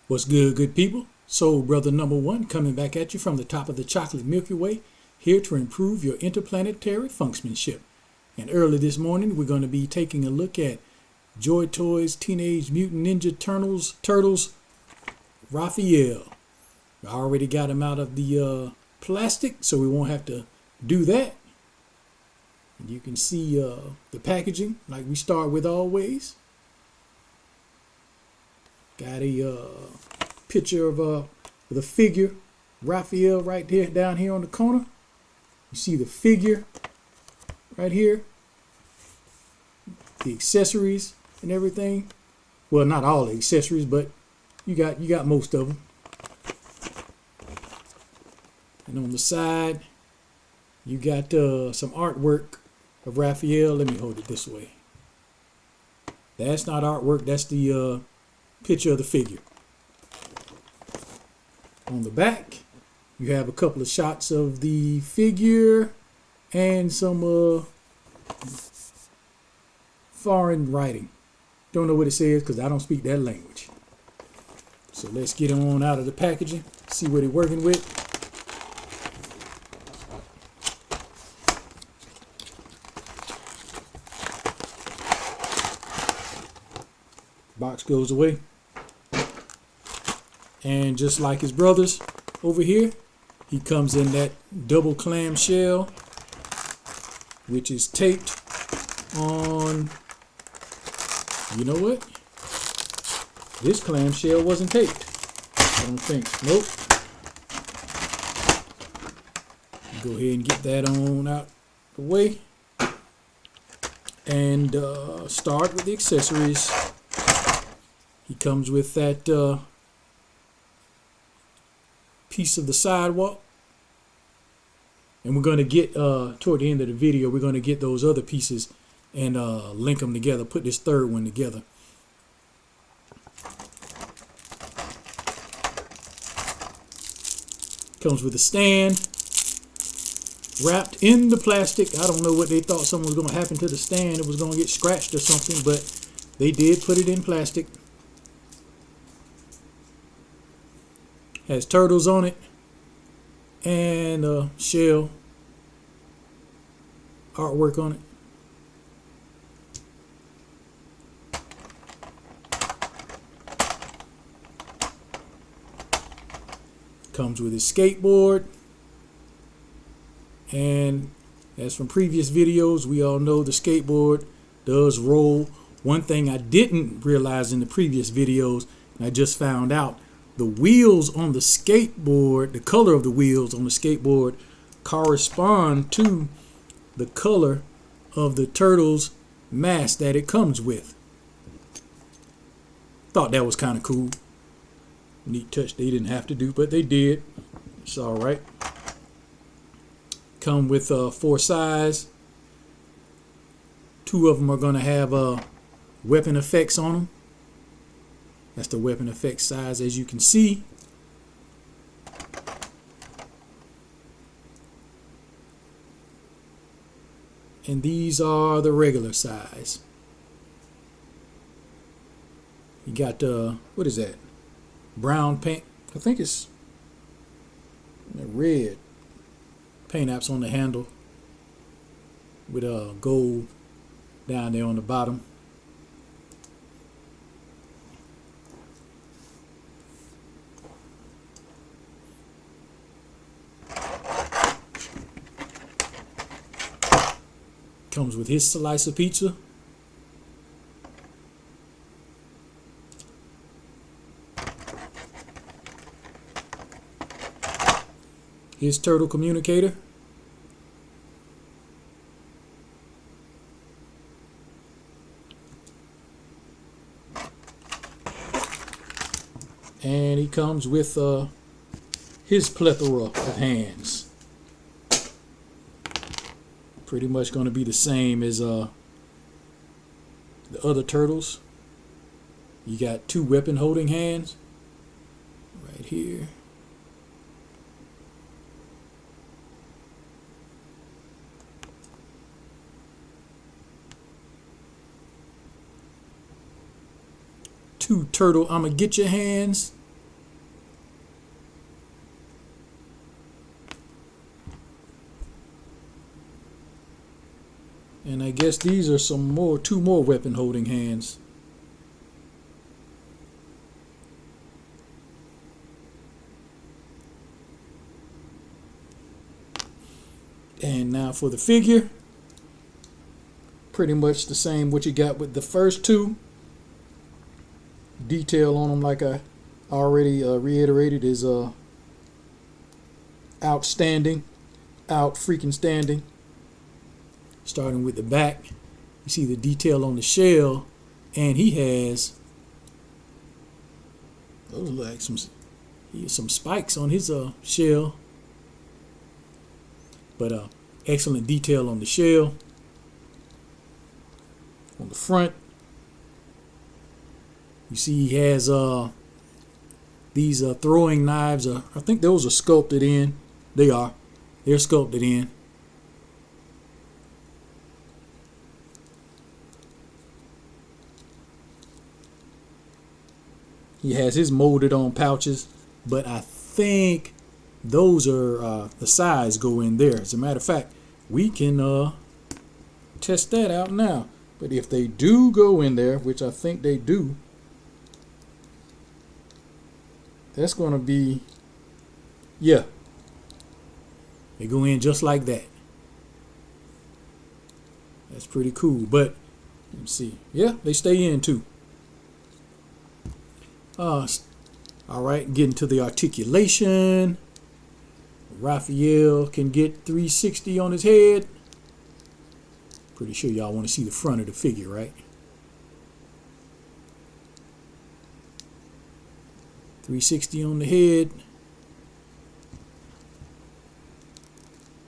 What's good, good people? Soul Brother number one coming back at you from the top of the chocolate Milky Way, here to improve your interplanetary functionship. And early this morning, we're going to be taking a look at JoyToy's Teenage Mutant Ninja Turtles, Raphael. I already got him out of the plastic, so we won't have to do that. And you can see the packaging like we start with always. Got a picture of the figure, Raphael, right there, down here on the corner. You see the figure right here, the accessories and everything. Well, not all the accessories, but you got most of them. And on the side, you got some artwork of Raphael. Let me hold it this way. That's not artwork. That's the picture of the figure. On the back, you have a couple of shots of the figure and some foreign writing. Don't know what it says because I don't speak that language. So let's get him on out of the packaging, see what he's working with. Box goes away. And just like his brothers over here, he comes in that double clam shell, which is taped on, you know what? This clam shell wasn't taped. I don't think. Nope. Go ahead and get that on out the way. And start with the accessories. He comes with that piece of the sidewalk, and we're going to get toward the end of the video, we're going to get those other pieces and link them together, put this third one together. Comes with a stand wrapped in the plastic. I don't know what they thought something was going to happen to the stand. It was going to get scratched or something, but they did put it in plastic. Has turtles on it and shell artwork on it. Comes with his skateboard, and as from previous videos, we all know the skateboard does roll. One thing I didn't realize in the previous videos, and I just found out, the wheels on the skateboard, the color of the wheels on the skateboard correspond to the color of the turtle's mask that it comes with. Thought that was kind of cool. Neat touch they didn't have to do, but they did. It's all right. Come with 4 sides. 2 of them are going to have weapon effects on them. That's the weapon effect size, as you can see. And these are the regular size. You got, what is that? Brown paint. I think it's red paint apps on the handle with gold down there on the bottom. Comes with his slice of pizza. His turtle communicator. And he comes with his plethora of hands. Pretty much going to be the same as the other turtles. You got 2 weapon holding hands right here. two turtle I'ma get your hands guess these are two more weapon holding hands. And now for the figure, pretty much the same what you got with the first two. Detail on them, like I already reiterated, is outstanding, out freaking standing. Starting with the back, you see the detail on the shell, and he has those look like some spikes on his shell. But excellent detail on the shell. On the front, you see he has these throwing knives. I think those are sculpted in. They're sculpted in. He has his molded on pouches, but I think those are the size go in there. As a matter of fact, we can test that out now. But if they do go in there, which I think they do, that's going to be, yeah, they go in just like that. That's pretty cool. But let's see, yeah, they stay in too. All right, getting to the articulation. Raphael can get 360 on his head. Pretty sure y'all want to see the front of the figure, right? 360 on the head.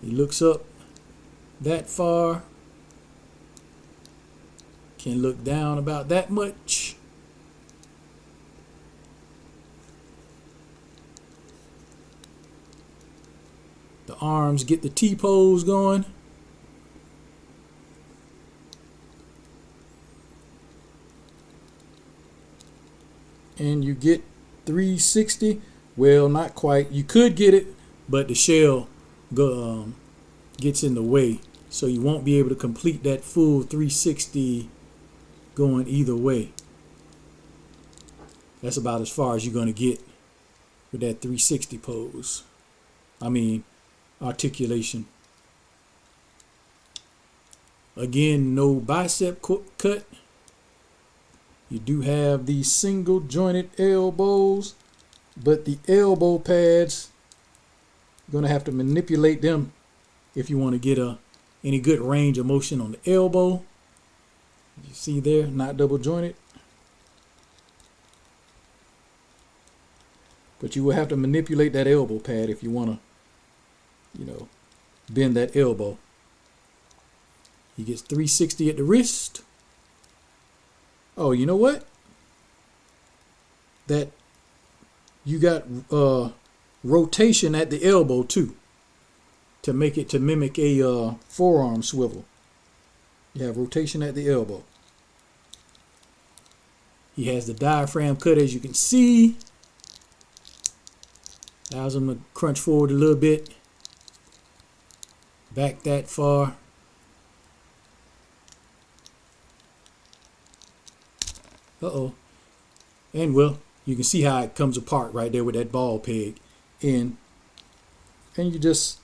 He looks up that far. Can look down about that much. The arms get the T-pose going. And you get 360. Well, not quite. You could get it, but the shell gets in the way, so you won't be able to complete that full 360 going either way. That's about as far as you're going to get with that 360 pose. I mean, articulation. Again, no bicep cut. You do have these single jointed elbows, but the elbow pads, you're going to have to manipulate them if you want to get any good range of motion on the elbow. You see there, not double jointed. But you will have to manipulate that elbow pad if you want to, bend that elbow. He gets 360 at the wrist. Oh, you know what? That you got rotation at the elbow too, to mimic a forearm swivel. You have rotation at the elbow. He has the diaphragm cut, as you can see. Allows him to crunch forward a little bit. Back that far. And well, you can see how it comes apart right there with that ball peg in. And you just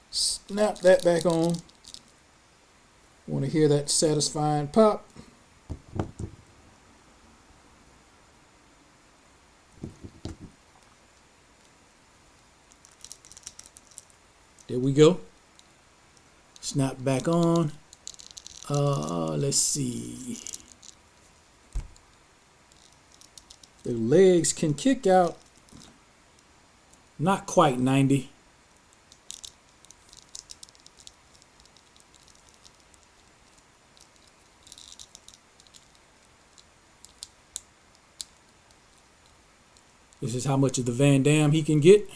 snap that back on. Want to hear that satisfying pop. There we go. Snap back on. Let's see. The legs can kick out not quite 90. This is how much of the Van Damme he can get.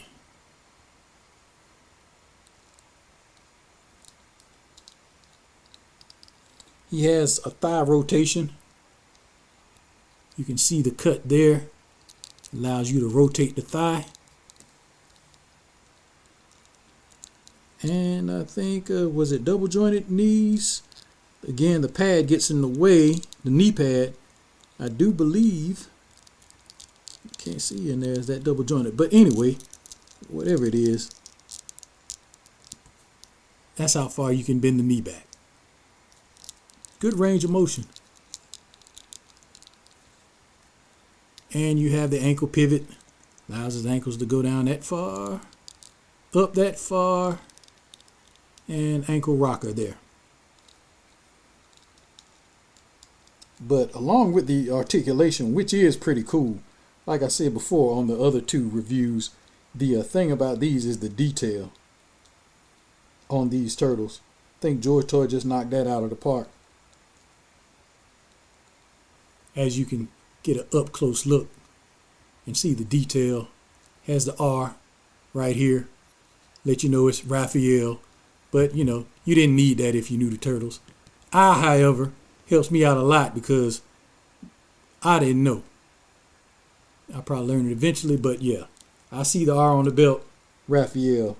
He has a thigh rotation. You can see the cut there. Allows you to rotate the thigh. And I think, was it double jointed knees? Again, the pad gets in the way, the knee pad. I do believe, can't see in there, is that double jointed. But anyway, whatever it is, that's how far you can bend the knee back. Good range of motion. And you have the ankle pivot. Allows his ankles to go down that far, up that far, and ankle rocker there. But along with the articulation, which is pretty cool, like I said before on the other two reviews, the thing about these is the detail on these turtles. I think JoyToy just knocked that out of the park. As you can get an up close look and see the detail, has the R right here, let you know it's Raphael. But you know, you didn't need that if you knew the turtles. However, helps me out a lot because I didn't know. I'll probably learn it eventually, but yeah, I see the R on the belt, Raphael.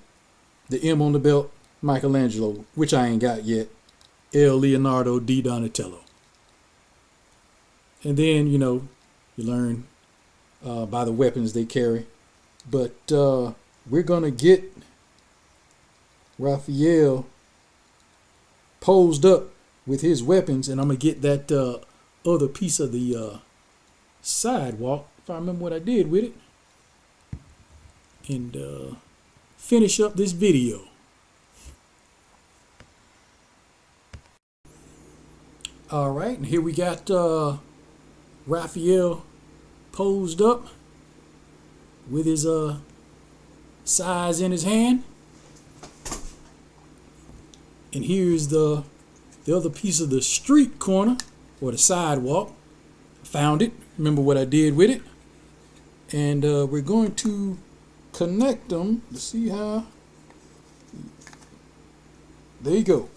The M on the belt, Michelangelo, which I ain't got yet, L. Leonardo D. Donatello. And then, you know, you learn by the weapons they carry. But we're going to get Raphael posed up with his weapons, and I'm going to get that other piece of the sidewalk, if I remember what I did with it, and finish up this video. All right, and here we got Raphael posed up with his size in his hand. And here's the other piece of the street corner, or the sidewalk. Found it. Remember what I did with it. And we're going to connect them to see how. There you go.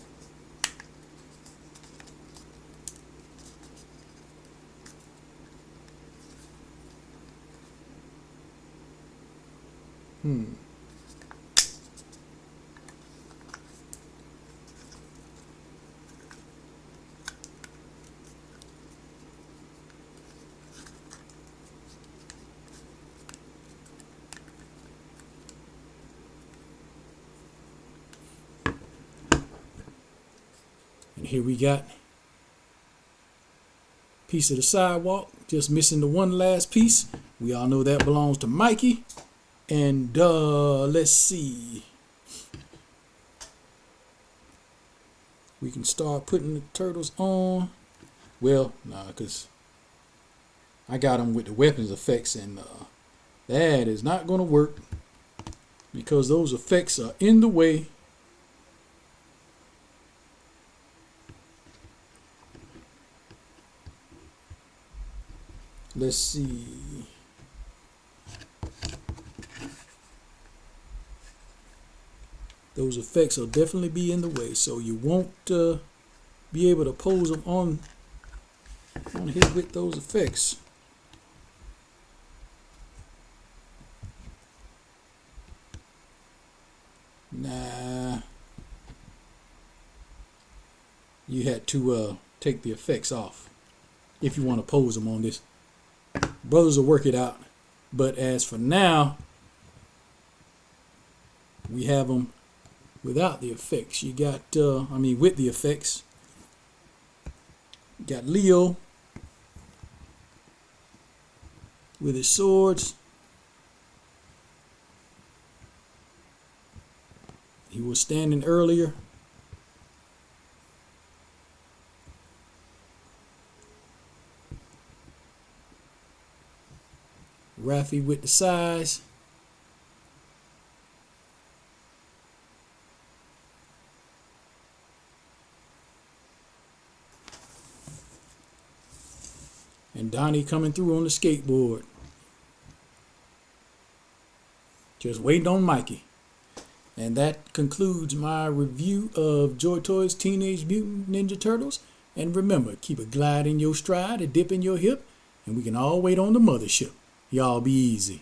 And here we got a piece of the sidewalk, just missing the one last piece. We all know that belongs to Mikey. And let's see. We can start putting the turtles on. Well, nah, because I got them with the weapons effects, and that is not going to work because those effects are in the way. Let's see. Those effects will definitely be in the way, so you won't be able to pose them on here with those effects. Nah, you had to take the effects off if you want to pose them on this. Brothers will work it out, but as for now, we have them without the effects. You got, with the effects, you got Leo with his swords. He was standing earlier. Raphi with the size. And Donnie coming through on the skateboard. Just waiting on Mikey. And that concludes my review of JoyToy's Teenage Mutant Ninja Turtles. And remember, keep a glide in your stride, a dip in your hip, and we can all wait on the mothership. Y'all be easy.